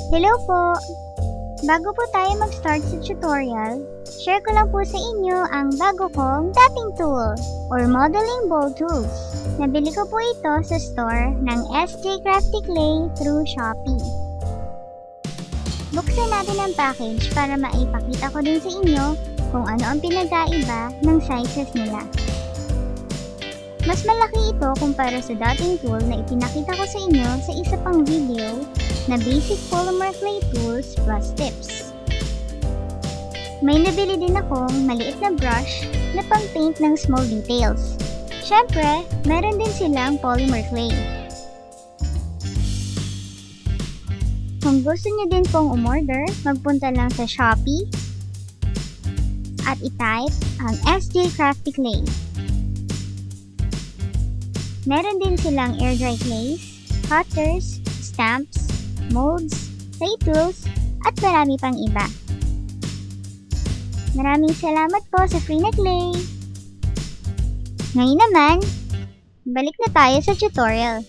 Hello po! Bago po tayo mag-start sa tutorial, share ko lang po sa inyo ang bago kong tapping tool or modeling ball tools. Nabili ko po ito sa store ng SJ Crafty Clay through Shopee. Buksan natin ang package para maipakita ko din sa inyo kung ano ang pinagkaiba ng sizes nila. Mas malaki ito kumpara sa dating tool na ipinakita ko sa inyo sa isa pang video na basic polymer clay tools plus tips. May nabili din akong maliit na brush na pang-paint ng small details. Syempre, meron din silang polymer clay. Kung gusto niyo din pong umorder, magpunta lang sa Shopee at i-type ang SJ Crafty Clay. Meron din silang air dry clays, cutters, stamps, molds, clay tools, at marami pang iba. Maraming salamat po sa free na clay! Ngayon naman, balik na tayo sa tutorial.